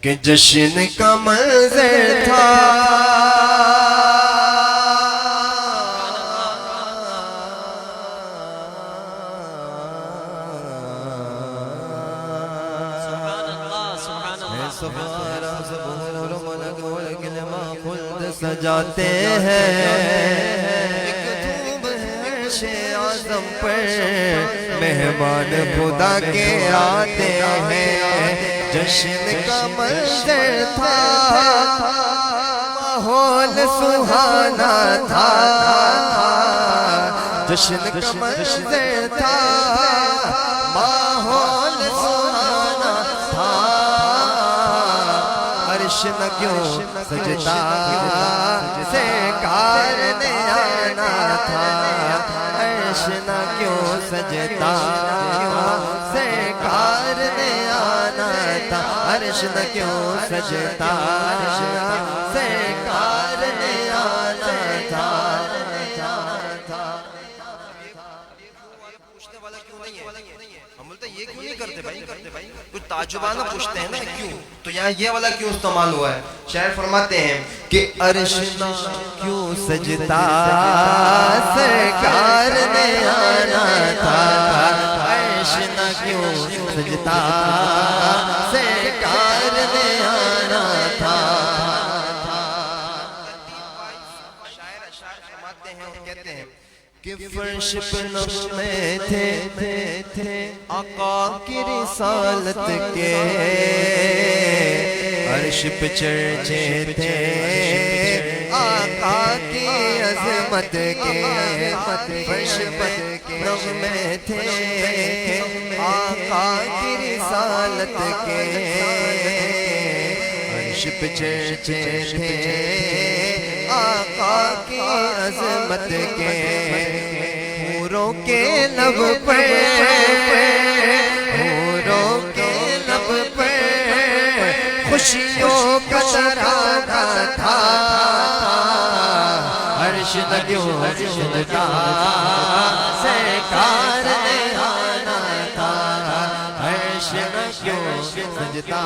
کہ جشن کا منظر تھا سجاتے ہیں ایک دھوم اعظم پر مہمان خدا کے آتے ہیں جشن کا منظر تھا ماحول سہانا تھا جشن کا منظر تھا ماحول سہانا تھا عرش نہ کیوں سجدہ سرکار نے آنا تھا عرش نہ کیوں سجدہ سرکار نے آنا تھا عرش نہ کیوں سجدہ سرکار نے آنا تھا پوچھنے والا کیوں نہیں ہے ہم بولتے ہیں یہ کیوں نہیں کرتے بھائی کچھ تعجبانہ پوچھتے ہیں نا کیوں تو یہاں یہ والا کیوں استعمال ہوا ہے شاعر فرماتے ہیں کہ عرش نہ کیوں سجدہ سرکار نے آنا تھا عرش نہ کیوں سجدہ سرکار نے آنا تھا شاعر فرماتے ہیں کہتے ہیں کہ فرش پہ نغمے تھے آقا کی رسالت کے عرش پہ چرچے تھے آقا کی عظمت کے فرش پہ نغمے تھے آقا کی رسالت کے عرش پہ چرچے تھے آقا کی عظمت کے حوروں کے لب پر حوروں کے لب پر خوشیوں کا ترانہ تھا عرش نہ کیوں سجدہ سرکار نے آنا تھا عرش نہ کیوں سجدہ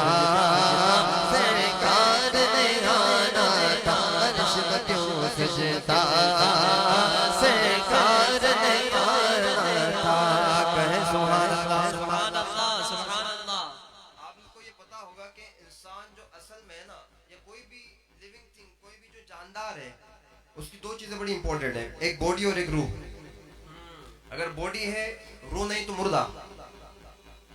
سرکار نے آنا تھا عرش نہ کیوں سجدہ سرکار نے آنا تھا کہے سبحان اللہ سبحان اللہ سبحان اللہ آپ کو یہ پتا ہوگا کہ انسان جو اصل میں ہے نا یا کوئی بھی لیونگ تھنگ کوئی بھی جو جاندار ہے اس کی دو چیزیں بڑی امپورٹنٹ ہیں ایک باڈی اور ایک روح اگر باڈی ہے روح نہیں تو مردہ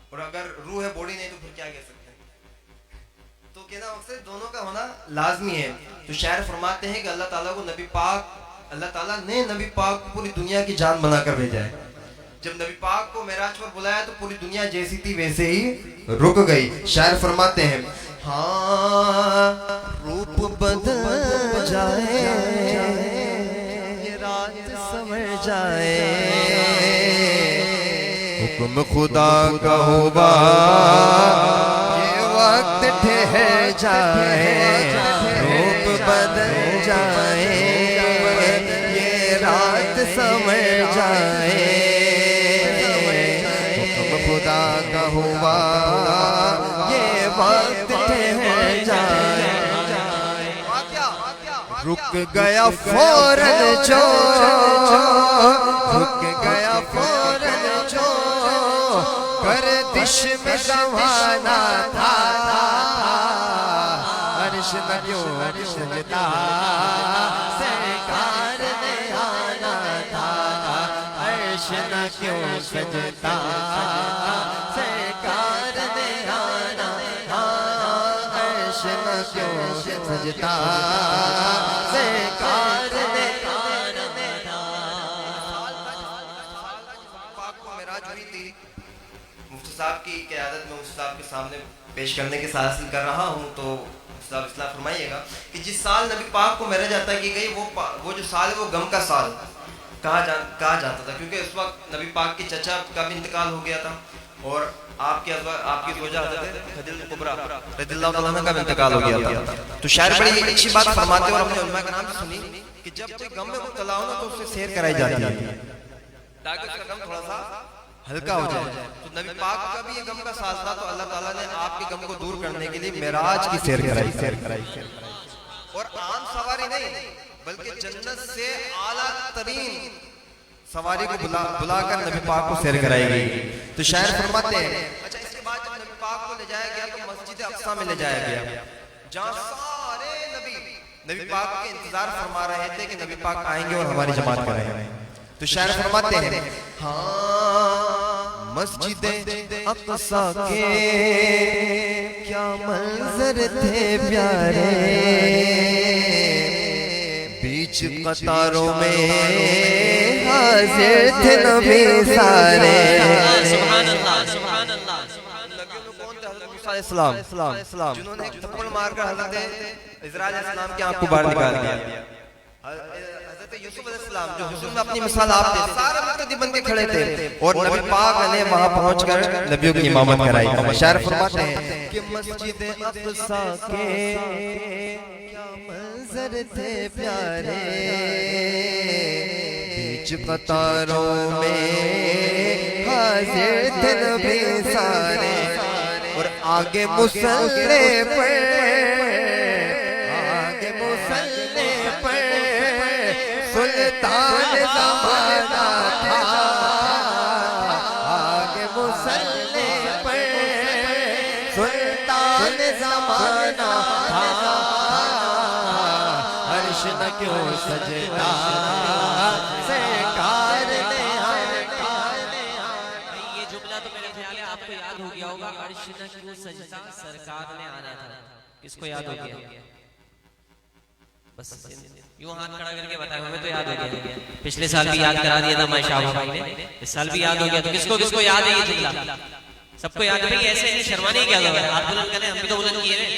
اور اگر روح ہے باڈی نہیں تو پھر کیا کہہ سکتے ہیں تو کہنا مقصد دونوں کا ہونا لازمی ہے تو شاعر فرماتے ہیں کہ اللہ تعالیٰ کو نبی پاک اللہ تعالیٰ نے نبی پاک کو پوری دنیا کی جان بنا کر بھیجا ہے جب نبی پاک کو معراج پر بلایا تو پوری دنیا جیسی تھی ویسے ہی رک گئی شاعر فرماتے ہیں ہاں روپ بدل جائے یہ رات سمر جائے حکم خدا کا ہوگا یہ وقت ٹھہر جائے روپ بدل جائے یہ رات سمر جائے حکم خدا کا ہوگا یہ وقت ٹھہر جائے رک گیا فوراً جو رک گیا فوراً جو گردش میں زمانہ تھا عرش نہ کیوں سجدہ سرکار نے آنا تھا عرش نہ کیوں سجدہ سرکار نے آنا تھا عرش نہ کیوں سجدہ سرکار نے آنا تھا پاک کو معراج ہوئی تھی مفتی صاحب کی قیادت میں مفتی صاحب کے سامنے پیش کرنے کی سعادت حاصل کر رہا ہوں تو مفتی صاحب اصلاح فرمائیے گا کہ جس سال نبی پاک کو معراج عطا کی گئی وہ جو سال ہے وہ غم کا سال کہا جاتا تھا کیونکہ اس وقت نبی پاک کے چچا کا بھی انتقال ہو گیا تھا اور آپ کی زوجہ حضرت خدیجہ کبریٰ رضی اللہ تعالیٰ عنہ کا بھی انتقال ہو گیا تھا تو شاعر بڑی اچھی بات فرماتے ہیں اور اپنے علماء کرام سے سنی کہ جب کوئی غم میں مبتلا ہو نا تو اس سے سیر کرائی جاتی ہے تاکہ اس کا غم تھوڑا سا ہلکا ہو جائے. تو نبی پاک کا بھی یہ غم کا سال تھا, تو اللہ تعالیٰ نے آپ کے غم کو دور کرنے کے لیے معراج کی سیر کرائی. اور عام سواری نہیں بلکہ جنت سے اعلیٰ ترین سواری کو بلا کر نبی پاک کو سیر کرائی گئی. تو شاعر فرماتے ہیں اچھا اس کے بعد جب نبی پاک کو لے جایا گیا تو مسجد اقصیٰ میں لے جایا گیا, جہاں سارے نبی پاک کے انتظار فرما رہے تھے کہ نبی پاک آئیں گے اور ہماری جماعت کریں گے. تو شاعر فرماتے ہیں ہاں مسجد اقصیٰ کے کیا منظر تھے پیارے, بیچ قطاروں میں حاضر تھے نبی سارے. سبحان اللہ سبحان اللہ. السلام جنہوں نے ایک تھپڑ مار کر حضرت اسرائیل علیہ السلام کی آنکھ کو باہر نکال دیا. حضرت یوسف علیہ السلام جو حضور میں اپنی مثال آپ تھے, سارے مقتدی بن کے کھڑے تھے اور نبی پاک نے وہاں پہنچ کر نبیوں کی امامت کرائی. شاعر فرماتے ہیں کہ مسجد اقصیٰ کے کیا منظر تھے پیارے, بیچ قطاروں میں حاضر تھے نبی سارے, اور آگے مصلی پر سلطان زمانہ تھا, آگے مصلی پر سلطان زمانہ تھا, عرش نہ کیوں سجدہ سرکار نے. یہ جملہ تو میرے خیال ہے آپ کو یاد ہو گیا ہوگا, عرش نہ کیوں سجدہ سرکار نے آنا تھا. کس کو یاد ہو گیا؟ بس یوں ہاتھ کھڑا کر کے بتائیں, ہمیں تو یاد ہو گیا. پچھلے سال بھی یاد کرا دیا تھا ماشاءاللہ بھائی نے, اس سال بھی یاد ہو گیا. تو کس کو یاد ہے یہ جملہ؟ سب کو یاد ہے بھائی, ایسے نہیں شرمانے کیا ہوا ہے, آپ بلند کریں, ہم بھی تو بلند کیے ہیں.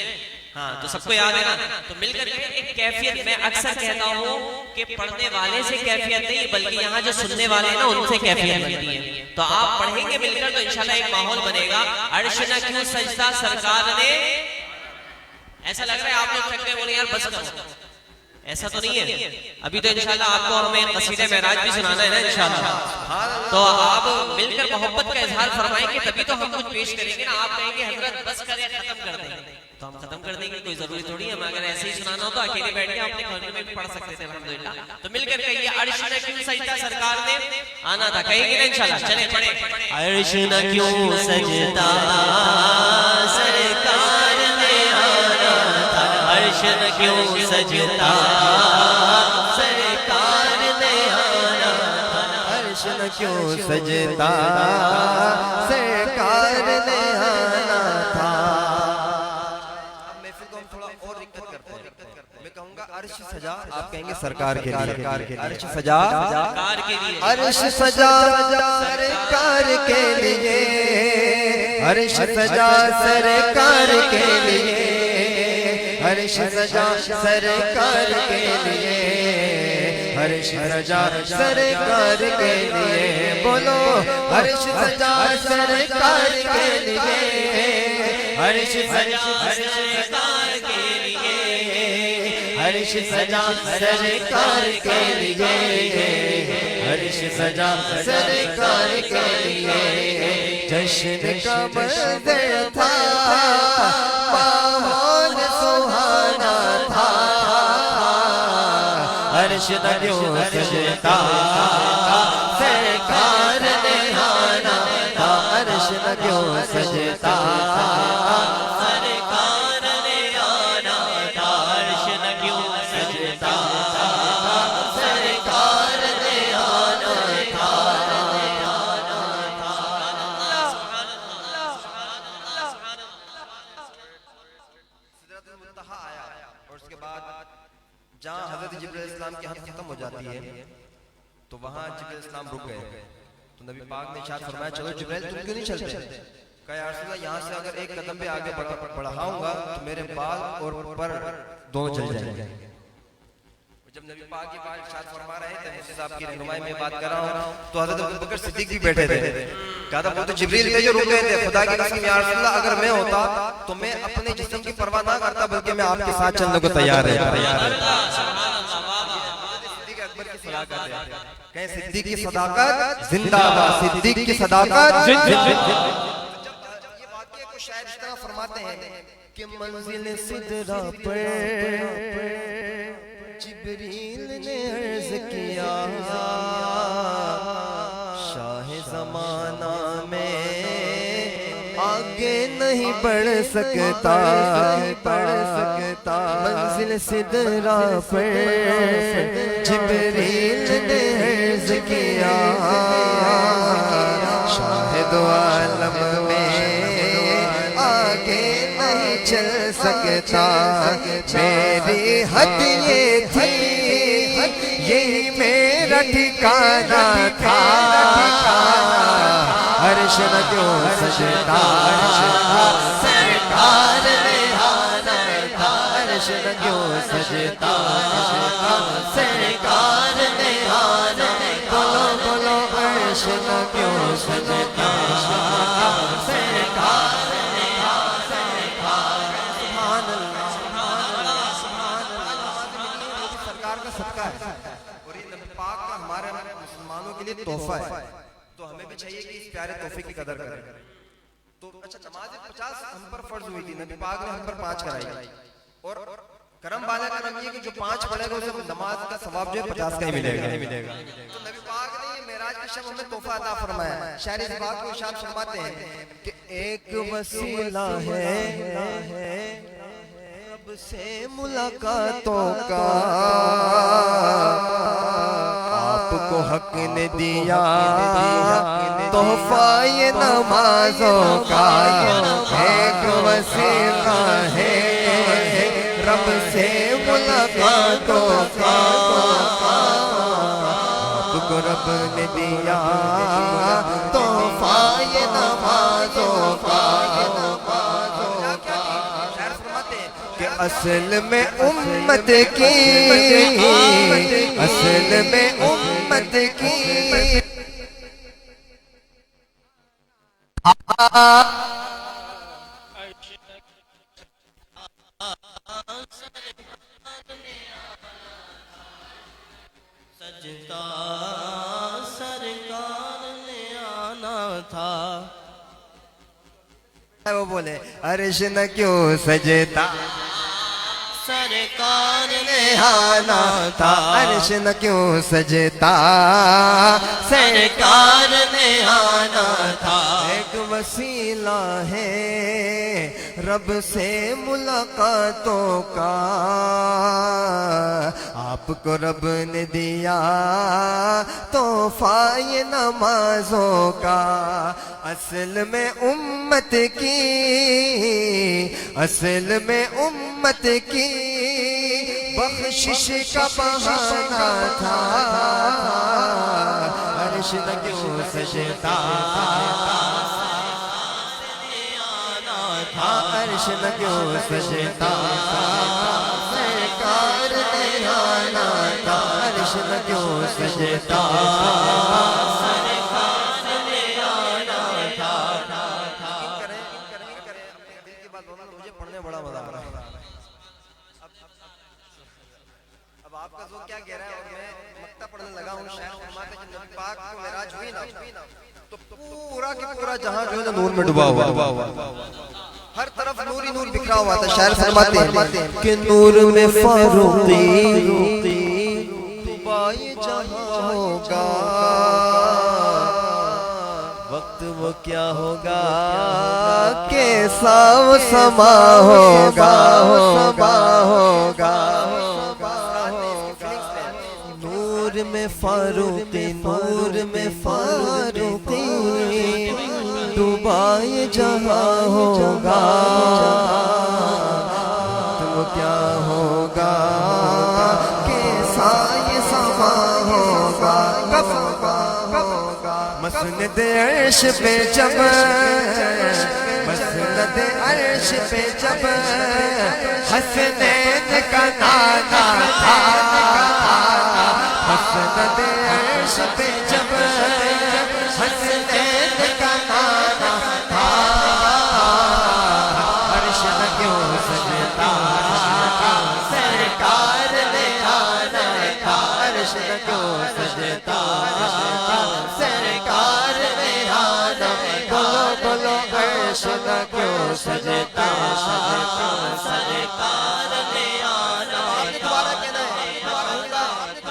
ہاں تو سب کو یاد ہے نا. تو مل کر کے ایک کیفیت, میں اکثر کہتا ہوں کہ پڑھنے والے سے کیفیت نہیں بلکہ یہاں جو سننے والے ہیں نا ان سے کیفیت بنتی ہے. تو آپ پڑھیں گے مل کر تو انشاءاللہ ایک ماحول بنے گا. عرش نہ کیوں سجدہ سرکار نے, ایسا لگ رہا ہے آپ لوگ چکے بولے یار بس کرو, ایسا تو نہیں ہے. ابھی تو انشاءاللہ آپ کو ہمیں قصیدہ معراج بھی سنانا ہے نا انشاءاللہ. تو آپ مل کر محبت کا اظہار فرمائیں گے تبھی تو ہم کچھ پیش کریں گے نا. آپ کہیں گے حضرت بس کریں ختم کر دیں تو ہم ختم کر دیں گے, کوئی ضروری تھوڑی ہے. ہم اگر ایسے ہی سنانا ہو تو اکیلے بیٹھ کے اپنے گھر میں بھی پڑھ سکتے تھے الحمدللہ. تو مل کر کہیے عرش نہ کیوں سجدہ سرکار نے آنا تھا. کہیں گے نا انشاءاللہ, چلیں پڑھیں. عرش نہ کیوں سجدہ سرکار نے آنا تھا, عرش نہ کیوں سجدہ سرکار نے آنا تھا, عرش نہ کیوں سجدہ سرکار نے آنا تھا. اب محفل کو ہم تھوڑا اور دقت کرتے ہیں. میں کہوں گا عرش سجا, آپ کہیں گے سرکار کے لیے. عرش سجا سرکار کے لیے, عرش سجا سرکار کے لیے, عرش سجا سرکار کے لیے, عرش سجا سرکار کے لیے, عرش سجا سرکار کے لیے. بولو عرش سجا سرکار کے لیے, عرش سجا سرکار کے لیے, عرش سجا سرکار کے لیے, عرش سجا سرکار کے لیے. جشن کا منظر تھا, ماحول سہانا تھا, عرش نہ کیوں سجدہ سرکار نے آنا تھا, عرش نہ کیوں سجدہ سرکار نے آنا تھا, عرش نہ کیوں سجدہ سرکار نے آنا تھا. سدرۃ المنتہا آیا اور اس کے بعد جہاں حضرت جبرائیل علیہ السلام کی حد ختم ہو جاتی ہے تو وہاں جبرائیل علیہ السلام رک گئے. تو نبی پاک نے ارشاد فرمایا چلو جبرائیل تم کیوں نہیں چلتے؟ کہا یا رسول اللہ یہاں سے اگر ایک قدم بھی آگے بڑھاؤں گا تو میرے بال اور پر دونوں چل جائیں گے. جب نبی پاک کی بات ارشاد فرما رہے تھے, مفتی صاحب کی رہنمائی میں بات کر رہا ہوں, تو حضرت ابوبکر صدیق بھی بیٹھے تھے. کہا تھا وہ تو جبریل تھے جو رک گئے تھے, خدا کی قسم یا رسول اللہ اگر میں ہوتا تو میں اپنے جسم کی پرواہ نہ کرتا بلکہ میں آپ کے ساتھ چلنے کو تیار ہے. کہیں صدیق کی صداقت زندہ باد، صدیق کی صداقت زندہ باد۔ یہ واقعے کو شاعر اس طرح فرماتے ہیں کہ منزل سدرہ پر جبریل نے عرض کیا شاہ زمانہ میں آگے نہیں بڑھ سکتا، منزل سدرہ پر جبریل نے عرض کیا شاہد عالم میں آگے نہیں چل سکتا، میری حد یہ تھی یہی میرا ٹھکانہ تھا، عرش نہ کیوں سجدہ سرکار نے آنا تھا، عرش نہ کیوں سجدہ سرکار نے آنا، بولو بولو عرش نہ کیوں سجدہ سرکار نے آنا، سبحان اللہ سبحان اللہ، سرکار کا صدقہ ہے اور یہ نبی پاک کا ہمارے مسلمانوں کے لیے تحفہ ہے، تو ہمیں بھی چاہیے کہ اس پیارے تحفے کی قدر کریں۔ تو اچھا نماز 50 ہم پر فرض ہوئی تھی، نبی پاک نے ہم پر 5 کرائی، اور کرم والا کرم یہ کہ جو 5 پڑھے گا اسے نماز کا ثواب جو ہے 50 کا ہی ملے گا۔ تو نبی پاک نے یہ معراج کی شب ہمیں تحفہ عطا فرمایا۔ شاعر اس بات کو ارشاد فرماتے ہیں کہ ایک وسیلہ ہے رب سے ملاقاتوں کا، آپ کو حق نے دیا تحفہ یہ نمازوں کا، ایک وسیلہ ہے رب سے ملاقاتوں کا، آپ کو رب نے دیا تحفہ یہ نمازوں کا، کہ اصل میں امت کی، اصل میں امت کی سجدہ سرکار نے آنا تھا، وہ بولے عرش نہ کیوں سجدہ سرکار نے آنا تھا، عرش نہ کیوں سجدہ سرکار نے آنا تھا، ایک وسیلہ ہے رب سے ملاقاتوں کا، آپ کو رب نے دیا تحفہ یہ نمازوں کا، اصل میں امت کی، اصل میں امت کی بخشش کا بہانہ تھا، عرش نہ کیوں سجدہ عرش نہ کیوں سجدہ سرکار نے آنا تھا، عرش نہ کیوں سجدہ سرکار نے آنا تھا۔ دل کی بات بولنا مجھے پڑھنے بڑا مزہ آ رہا ہے۔ اب آپ کا ذوق کیا کہہ رہا ہے اور میں مکتہ پڑھنے لگا ہوں، شاعر فرماتے ہیں جب نبی پاک کو معراج ہوئی نا تو پورا کا پورا جہاں جو ہے نور میں ڈوبا ہوا، ہر طرف نور ہی نور بکھرا ہوا تھا۔ شاعر فرماتے ہیں کہ نور میں فاروقی ڈوبائے جہاں ہوگا، وقت وہ کیا ہوگا کیسا وہ سما ہوگا، نور میں فاروقی، نور میں فاروقی ڈوبائے جہاں ہوگا، تو کیا ہوگا کیسا یہ سما ہوگا، کب ہوگا مسند عرش پہ جب، مسند عرش پہ جب حسنین کا نانا تھا، مسند عرش پہ جب حسنین کا نانا تھا، عرش نہ کیوں سجدہ سرکار نے آنا تھا، عرش نہ کیوں سجدہ عرش نہ کیوں سجتا سرکار نے آنا آپ نے دوبارہ کہنا ہے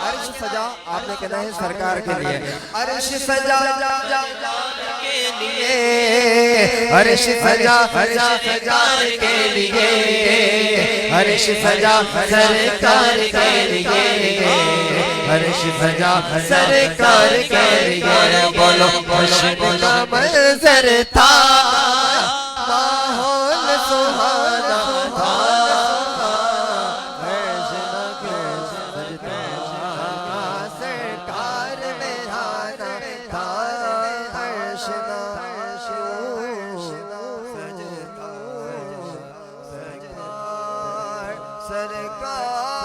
عرش سجا آپ نے کہنا ہے سرکار کے لیے عرش سجا کے لیے عرش سجا سرکار کے لیے عرش سجا سرکار کے لیے عرش سجا سرکار کے لیے بولو خوشب کا منظر تھا ماحول سہانا تھا عرش نہ کیوں سجتا سرکار میں آنا تھا عرش نہ کیوں سجتا سرکار